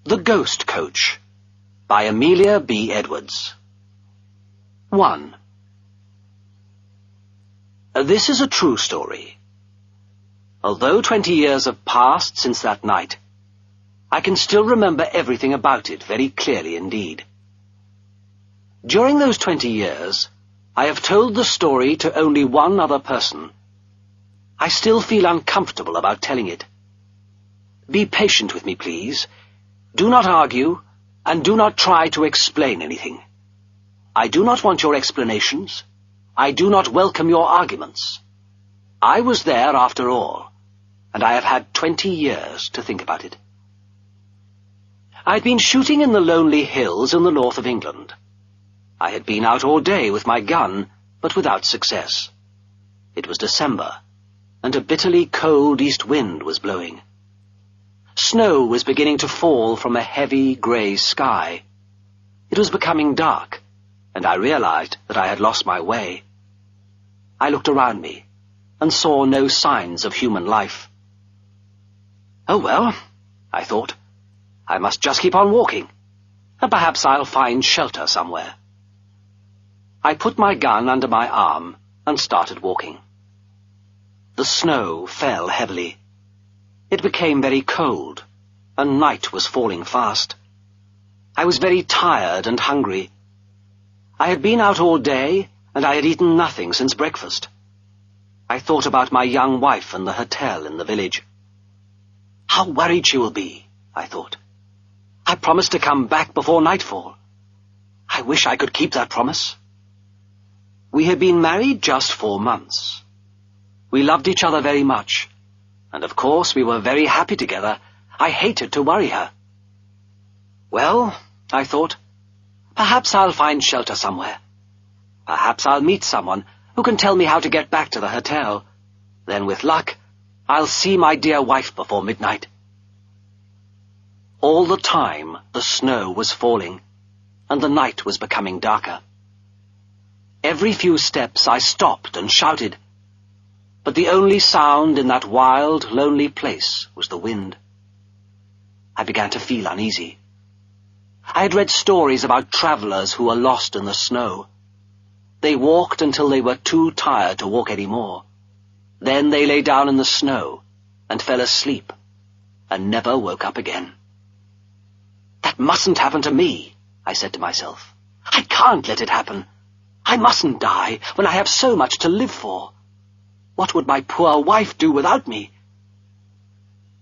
The Ghost Coach by Amelia B. Edwards. 1. This is a true story. Although 20 years have passed since that night, I can still remember everything about it very clearly indeed. During those 20 years, I have told the story to only one other person. I still feel uncomfortable about telling it. Be patient with me, please. Do not argue, and do not try to explain anything. I do not want your explanations. I do not welcome your arguments. I was there after all, and I have had 20 years to think about it. I'd been shooting in the lonely hills in the north of England. I had been out all day with my gun, but without success. It was December, and a bitterly cold east wind was blowing. Snow was beginning to fall from a heavy grey sky. It was becoming dark, and I realized that I had lost my way. I looked around me, and saw no signs of human life. Oh well, I thought, I must just keep on walking, and perhaps I'll find shelter somewhere. I put my gun under my arm and started walking. The snow fell heavily. It became very cold, and night was falling fast. I was very tired and hungry. I had been out all day, and I had eaten nothing since breakfast. I thought about my young wife and the hotel in the village. How worried she will be, I thought. I promised to come back before nightfall. I wish I could keep that promise. We had been married just 4 months. We loved each other very much, and of course we were very happy together. I hated to worry her. Well, I thought, perhaps I'll find shelter somewhere. Perhaps I'll meet someone who can tell me how to get back to the hotel. Then with luck, I'll see my dear wife before midnight. All the time the snow was falling, and the night was becoming darker. Every few steps I stopped and shouted, but the only sound in that wild, lonely place was the wind. I began to feel uneasy. I had read stories about travelers who were lost in the snow. They walked until they were too tired to walk any more. Then they lay down in the snow and fell asleep and never woke up again. That mustn't happen to me, I said to myself. I can't let it happen. I mustn't die when I have so much to live for. What would my poor wife do without me?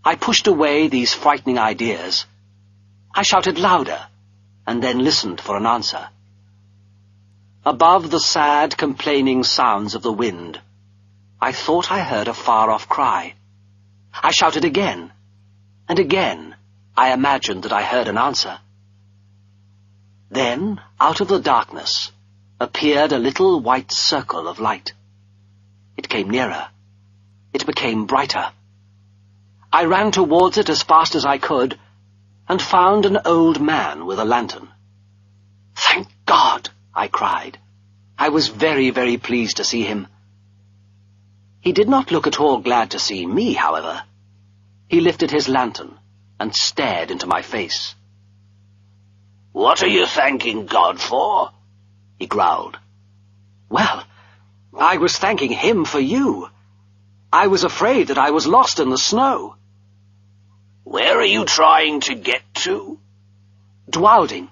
I pushed away these frightening ideas. I shouted louder, and then listened for an answer. Above the sad, complaining sounds of the wind, I thought I heard a far-off cry. I shouted again, and again I imagined that I heard an answer. Then, out of the darkness, appeared a little white circle of light. It came nearer. It became brighter. I ran towards it as fast as I could, and found an old man with a lantern. Thank God! I cried. I was very, very pleased to see him. He did not look at all glad to see me, however. He lifted his lantern and stared into my face. "What are you thanking God for?" he growled. Well, I was thanking him for you. I was afraid that I was lost in the snow. "Where are you trying to get to?" "Dwalding."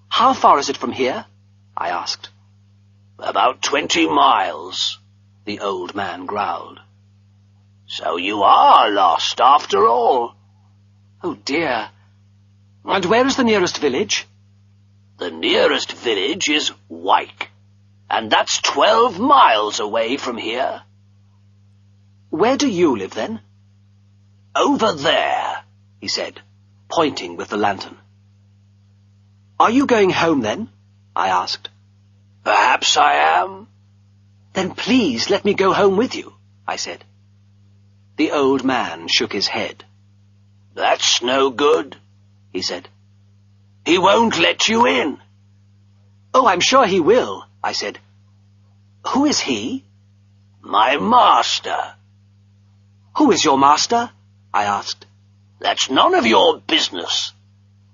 "How far is it from here?" I asked. "About 20 miles, the old man growled. "So you are lost after all." "Oh dear. And where is the nearest village?" "The nearest village is Wyke, and that's 12 miles away from here." "Where do you live, then?" "Over there," he said, pointing with the lantern. "Are you going home, then?" I asked. "Perhaps I am." "Then please let me go home with you," I said. The old man shook his head. "That's no good," he said. "He won't let you in." "Oh, I'm sure he will," I said. "Who is he?" "My master." "Who is your master?" I asked. "That's none of your business,"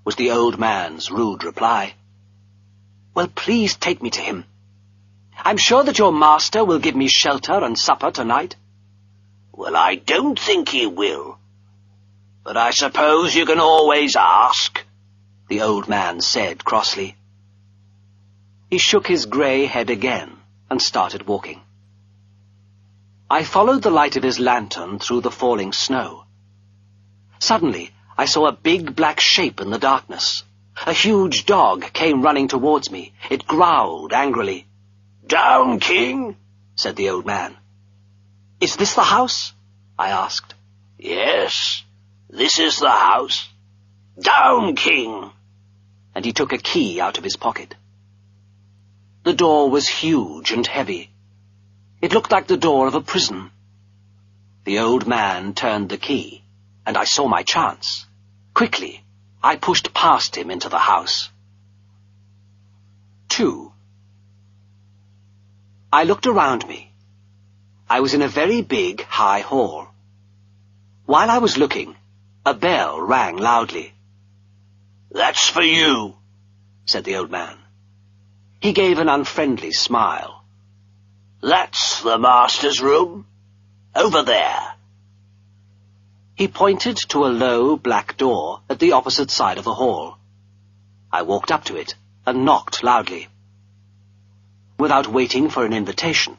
was the old man's rude reply. "Well, please take me to him. I'm sure that your master will give me shelter and supper tonight." "Well, I don't think he will. But I suppose you can always ask," the old man said crossly. He shook his grey head again and started walking. I followed the light of his lantern through the falling snow. Suddenly, I saw a big black shape in the darkness. A huge dog came running towards me. It growled angrily. "Down, King," said the old man. "Is this the house?" I asked. "Yes, this is the house. Down, King." And he took a key out of his pocket. The door was huge and heavy. It looked like the door of a prison. The old man turned the key, and I saw my chance. Quickly, I pushed past him into the house. 2. I looked around me. I was in a very big, high hall. While I was looking, a bell rang loudly. "That's for you," said the old man. He gave an unfriendly smile. "That's the master's room. Over there." He pointed to a low, black door at the opposite side of the hall. I walked up to it and knocked loudly. Without waiting for an invitation,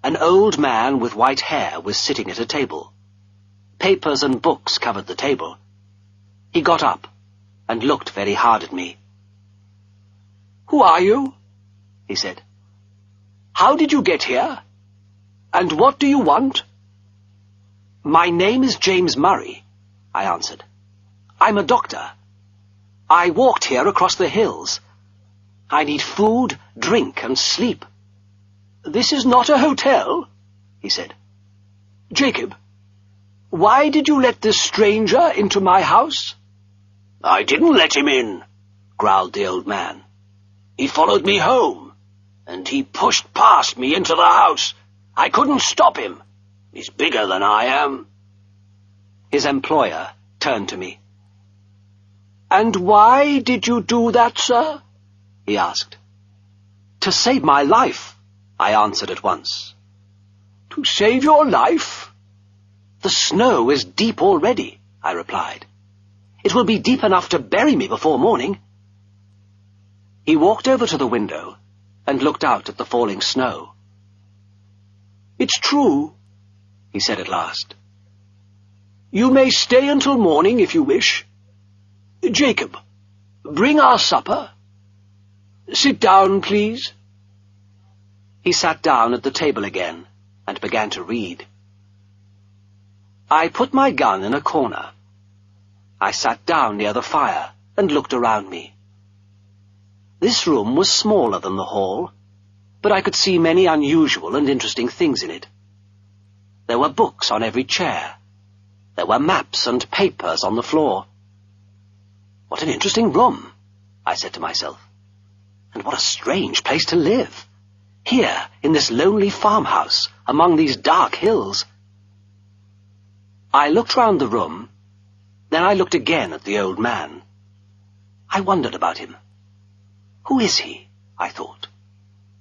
an old man with white hair was sitting at a table. Papers and books covered the table. He got up and looked very hard at me. "Who are you?" he said. "How did you get here? And what do you want?" "My name is James Murray," I answered. "I'm a doctor. I walked here across the hills. I need food, drink, and sleep." "This is not a hotel," he said. "Jacob, why did you let this stranger into my house?" "I didn't let him in," growled the old man. "He followed me home, and he pushed past me into the house. I couldn't stop him. He's bigger than I am." His employer turned to me. "And why did you do that, sir?" he asked. "To save my life," I answered at once. "To save your life?" "The snow is deep already," I replied. "It will be deep enough to bury me before morning." He walked over to the window and looked out at the falling snow. "It's true," he said at last. "You may stay until morning if you wish. Jacob, bring our supper. Sit down, please." He sat down at the table again and began to read. I put my gun in a corner. I sat down near the fire and looked around me. This room was smaller than the hall, but I could see many unusual and interesting things in it. There were books on every chair. There were maps and papers on the floor. "What an interesting room," I said to myself. "And what a strange place to live, here in this lonely farmhouse among these dark hills." I looked round the room, then I looked again at the old man. I wondered about him. Who is he? I thought.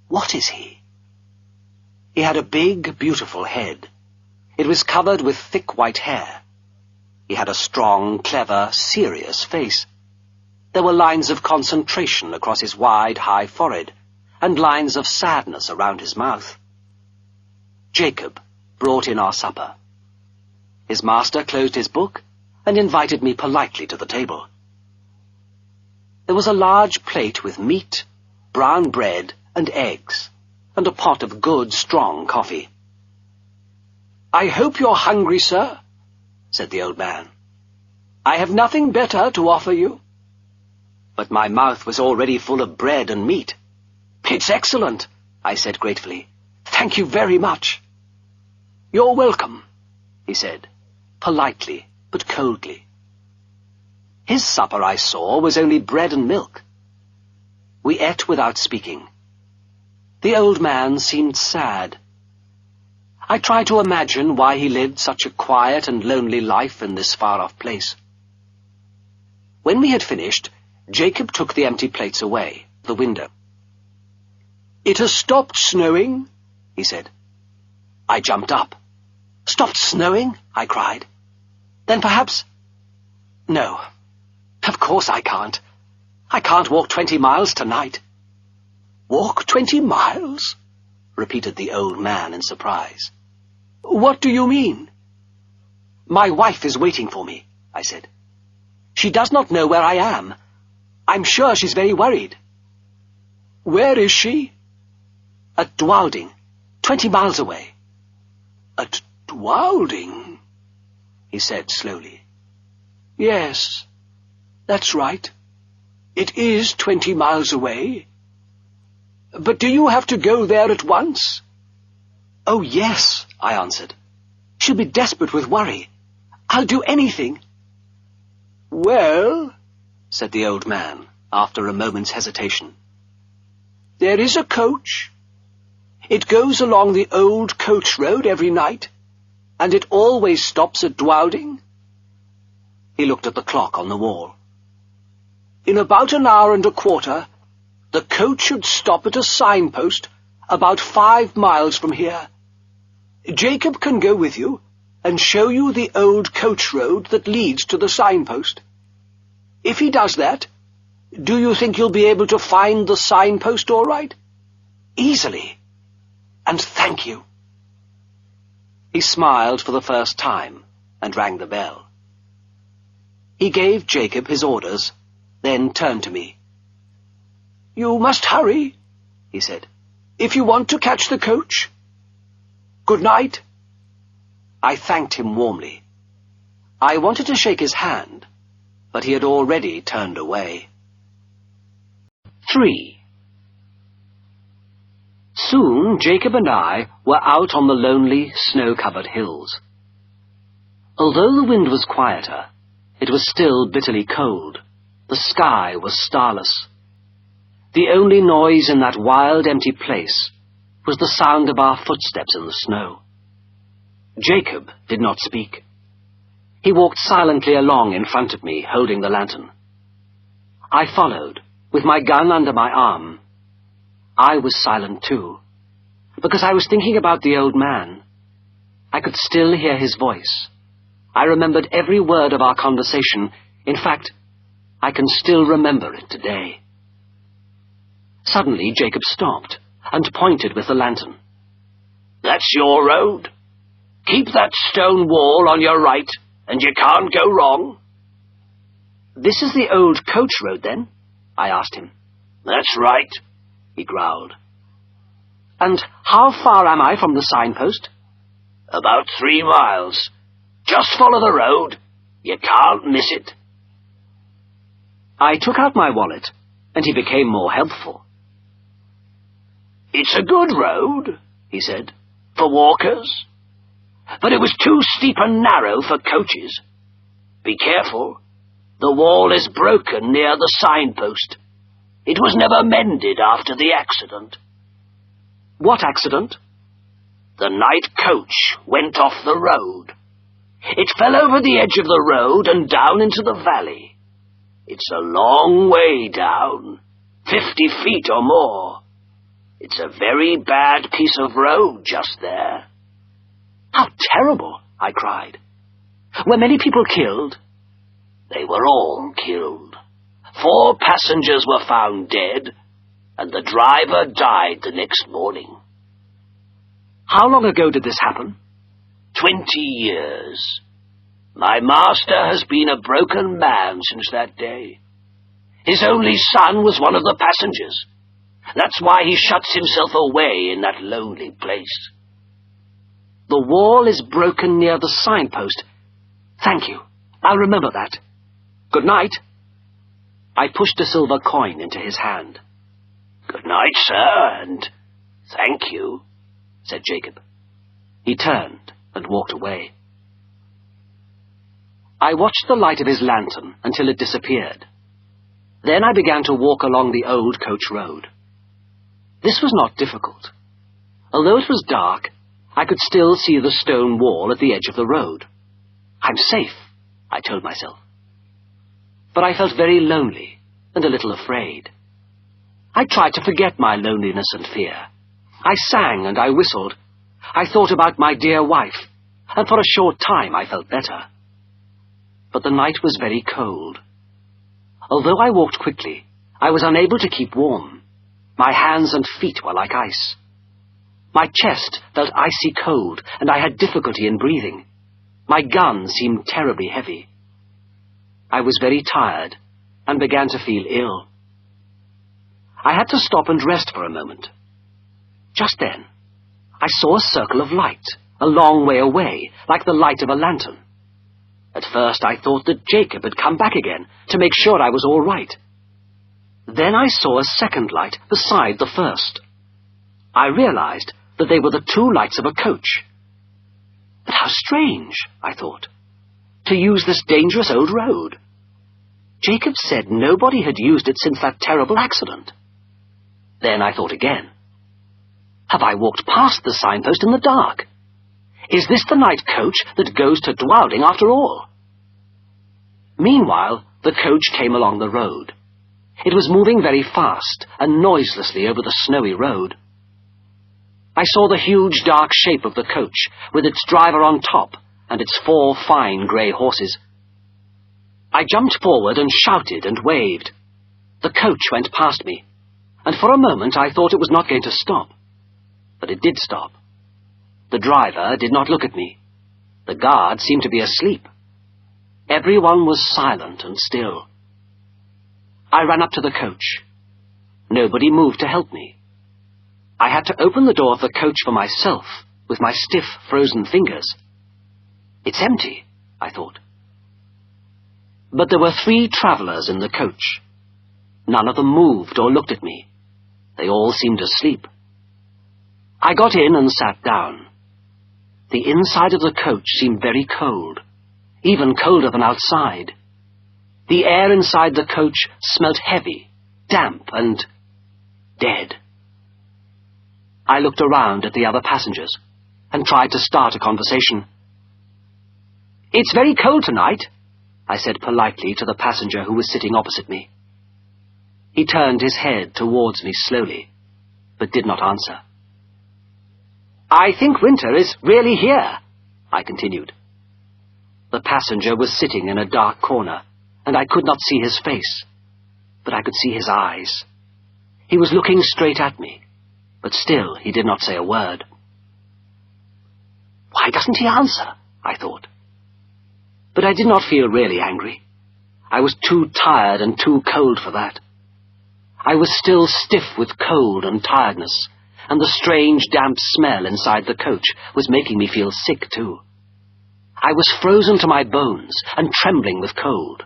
What is he? He had a big, beautiful head. It was covered with thick white hair. He had a strong, clever, serious face. There were lines of concentration across his wide, high forehead, and lines of sadness around his mouth. Jacob brought in our supper. His master closed his book and invited me politely to the table. There was a large plate with meat, brown bread, and eggs, and a pot of good, strong coffee. "I hope you're hungry, sir," said the old man. "I have nothing better to offer you." But my mouth was already full of bread and meat. "It's excellent," I said gratefully. "Thank you very much." "You're welcome," he said, politely but coldly. His supper, I saw, was only bread and milk. We ate without speaking. The old man seemed sad. I tried to imagine why he lived such a quiet and lonely life in this far-off place. When we had finished, Jacob took the empty plates away, the window. "It has stopped snowing," he said. I jumped up. "Stopped snowing?" I cried. "Then perhaps—" "No, of course I can't. I can't walk 20 miles tonight." "Walk 20 miles?" repeated the old man in surprise. "What do you mean?" "My wife is waiting for me," I said. "She does not know where I am. I'm sure she's very worried." "Where is she?" "At Dwalding, 20 miles away." "At Dwalding?" he said slowly. "Yes, that's right. It is 20 miles away. But do you have to go there at once?" "Oh, yes," I answered. "She'll be desperate with worry. I'll do anything." "Well," said the old man, after a moment's hesitation, "there is a coach. It goes along the old coach road every night, and it always stops at Dwalding." He looked at the clock on the wall. "In about an hour and a quarter, the coach should stop at a signpost about 5 miles from here. Jacob can go with you and show you the old coach road that leads to the signpost. If he does that, do you think you'll be able to find the signpost all right?" "Easily. And thank you." He smiled for the first time and rang the bell. He gave Jacob his orders, then turned to me. "You must hurry," he said, "if you want to catch the coach. Good night." I thanked him warmly. I wanted to shake his hand, but he had already turned away. 3. Soon Jacob and I were out on the lonely, snow-covered hills. Although the wind was quieter, it was still bitterly cold. The sky was starless. The only noise in that wild, empty place was the sound of our footsteps in the snow. Jacob did not speak. He walked silently along in front of me, holding the lantern. I followed, with my gun under my arm. I was silent too, because I was thinking about the old man. I could still hear his voice. I remembered every word of our conversation. In fact, I can still remember it today. Suddenly, Jacob stopped and pointed with the lantern. "That's your road. Keep that stone wall on your right, and you can't go wrong." "This is the old coach road, then?" I asked him. "That's right," he growled. "And how far am I from the signpost?" "About 3 miles. Just follow the road. You can't miss it." I took out my wallet, and he became more helpful. "It's a good road," he said, "for walkers. But it was too steep and narrow for coaches. Be careful. The wall is broken near the signpost. It was never mended after the accident." "What accident?" "The night coach went off the road. It fell over the edge of the road and down into the valley. It's a long way down, 50 feet or more. It's a very bad piece of road just there." "How terrible!" I cried. "Were many people killed?" "They were all killed. 4 passengers were found dead, and the driver died the next morning." "How long ago did this happen?" 20 years. My master has been a broken man since that day. His only son was one of the passengers. That's why he shuts himself away in that lonely place." "The wall is broken near the signpost. Thank you. I'll remember that. Good night." I pushed a silver coin into his hand. "Good night, sir, and thank you," said Jacob. He turned and walked away. I watched the light of his lantern until it disappeared. Then I began to walk along the old coach road. This was not difficult. Although it was dark, I could still see the stone wall at the edge of the road. "I'm safe," I told myself. but I felt very lonely and a little afraid. I tried to forget my loneliness and fear. I sang and I whistled. I thought about my dear wife, and for a short time I felt better. But the night was very cold. Although I walked quickly, I was unable to keep warm. My hands and feet were like ice. My chest felt icy cold, and I had difficulty in breathing. My gun seemed terribly heavy. I was very tired, and began to feel ill. I had to stop and rest for a moment. Just then, I saw a circle of light, a long way away, like the light of a lantern. At first I thought that Jacob had come back again, to make sure I was all right. Then I saw a second light beside the first. I realized that they were the two lights of a coach. But how strange, I thought, to use this dangerous old road. Jacob said nobody had used it since that terrible accident. Then I thought again. Have I walked past the signpost in the dark? Is this the night coach that goes to Dwalding after all? Meanwhile, the coach came along the road. It was moving very fast and noiselessly over the snowy road. I saw the huge dark shape of the coach, with its driver on top and its 4 fine grey horses. I jumped forward and shouted and waved. The coach went past me, and for a moment I thought it was not going to stop. But it did stop. The driver did not look at me. The guard seemed to be asleep. Everyone was silent and still. I ran up to the coach. Nobody moved to help me. I had to open the door of the coach for myself with my stiff, frozen fingers. It's empty, I thought. But there were 3 travellers in the coach. None of them moved or looked at me. They all seemed asleep. I got in and sat down. The inside of the coach seemed very cold, even colder than outside. The air inside the coach smelt heavy, damp, and dead. I looked around at the other passengers and tried to start a conversation. "It's very cold tonight," I said politely to the passenger who was sitting opposite me. He turned his head towards me slowly, but did not answer. "I think winter is really here," I continued. The passenger was sitting in a dark corner, and I could not see his face, but I could see his eyes. He was looking straight at me, but still he did not say a word. Why doesn't he answer? I thought. But I did not feel really angry. I was too tired and too cold for that. I was still stiff with cold and tiredness, and the strange damp smell inside the coach was making me feel sick too. I was frozen to my bones and trembling with cold.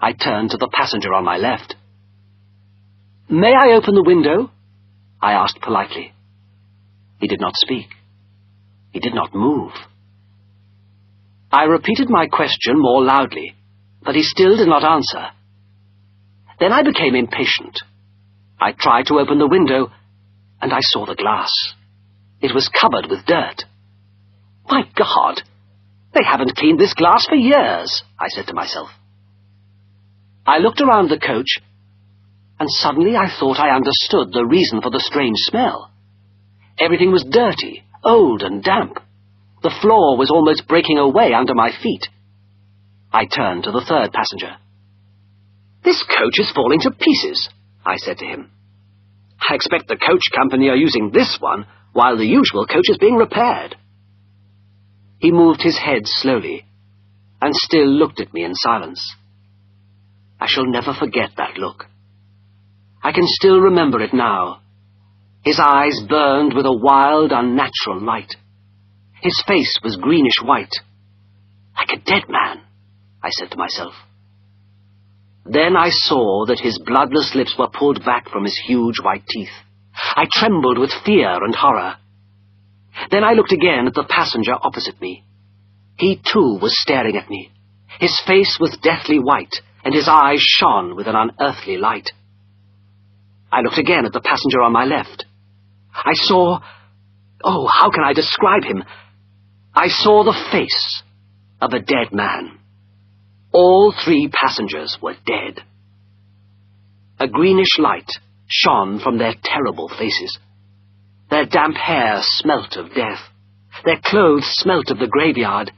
I turned to the passenger on my left. "May I open the window?" I asked politely. He did not speak. He did not move. I repeated my question more loudly, but he still did not answer. Then I became impatient. I tried to open the window, and I saw the glass. It was covered with dirt. "My God! They haven't cleaned this glass for years," I said to myself. I looked around the coach, and suddenly I thought I understood the reason for the strange smell. Everything was dirty, old and damp. The floor was almost breaking away under my feet. I turned to the third passenger. "This coach is falling to pieces," I said to him. "I expect the coach company are using this one while the usual coach is being repaired." He moved his head slowly and still looked at me in silence. I shall never forget that look. I can still remember it now. His eyes burned with a wild, unnatural light. His face was greenish-white. "Like a dead man," I said to myself. Then I saw that his bloodless lips were pulled back from his huge white teeth. I trembled with fear and horror. Then I looked again at the passenger opposite me. He too was staring at me. His face was deathly white, and his eyes shone with an unearthly light. I looked again at the passenger on my left. I saw... oh, how can I describe him? I saw the face of a dead man. All 3 passengers were dead. A greenish light shone from their terrible faces. Their damp hair smelt of death. Their clothes smelt of the graveyard.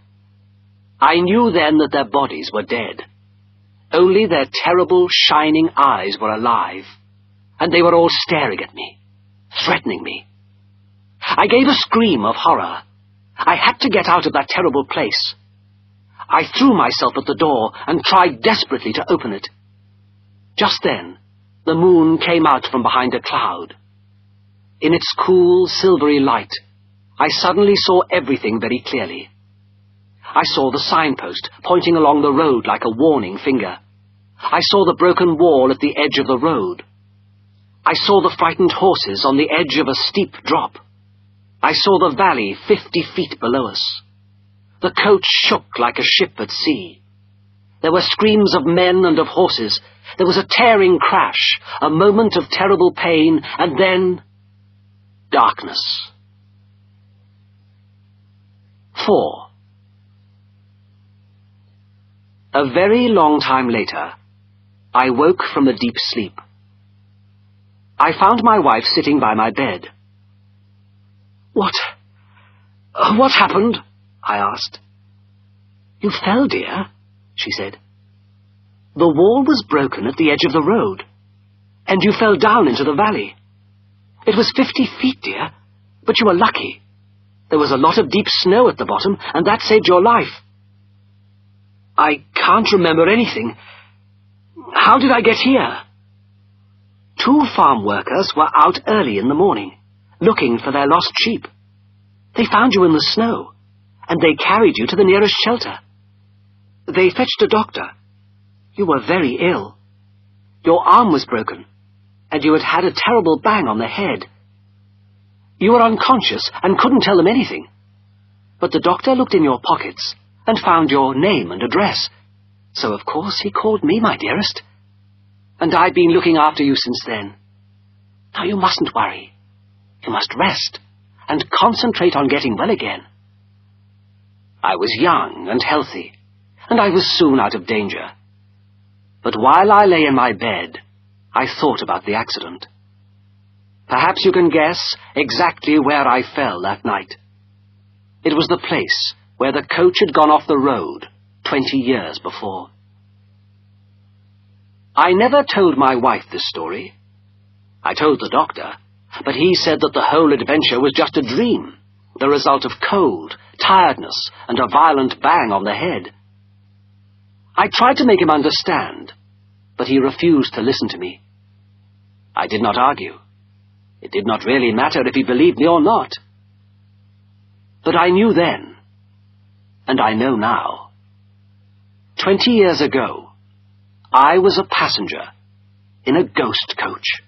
I knew then that their bodies were dead. Only their terrible, shining eyes were alive, and they were all staring at me, threatening me. I gave a scream of horror. I had to get out of that terrible place. I threw myself at the door and tried desperately to open it. Just then, the moon came out from behind a cloud. In its cool, silvery light, I suddenly saw everything very clearly. I saw the signpost pointing along the road like a warning finger. I saw the broken wall at the edge of the road. I saw the frightened horses on the edge of a steep drop. I saw the valley 50 feet below us. The coach shook like a ship at sea. There were screams of men and of horses. There was a tearing crash, a moment of terrible pain, and then darkness. 4. A very long time later, I woke from a deep sleep. I found my wife sitting by my bed. What happened?" I asked. "You fell, dear," she said. "The wall was broken at the edge of the road, and you fell down into the valley. It was 50 feet, dear, but you were lucky. There was a lot of deep snow at the bottom, and that saved your life." "I can't remember anything. How did I get here?" 2 farm workers were out early in the morning, looking for their lost sheep. They found you in the snow, and they carried you to the nearest shelter. They fetched a doctor. You were very ill. Your arm was broken, and you had had a terrible bang on the head. You were unconscious and couldn't tell them anything. But the doctor looked in your pockets and found your name and address. So, of course, he called me, my dearest. And I've been looking after you since then. Now you mustn't worry. You must rest and concentrate on getting well again." I was young and healthy, and I was soon out of danger. But while I lay in my bed, I thought about the accident. Perhaps you can guess exactly where I fell that night. It was the place where the coach had gone off the road 20 years before. I never told my wife this story. I told the doctor, but he said that the whole adventure was just a dream, the result of cold, tiredness, and a violent bang on the head. I tried to make him understand, but he refused to listen to me. I did not argue. It did not really matter if he believed me or not. But I knew then, and I know now. 20 years ago, I was a passenger in a ghost coach.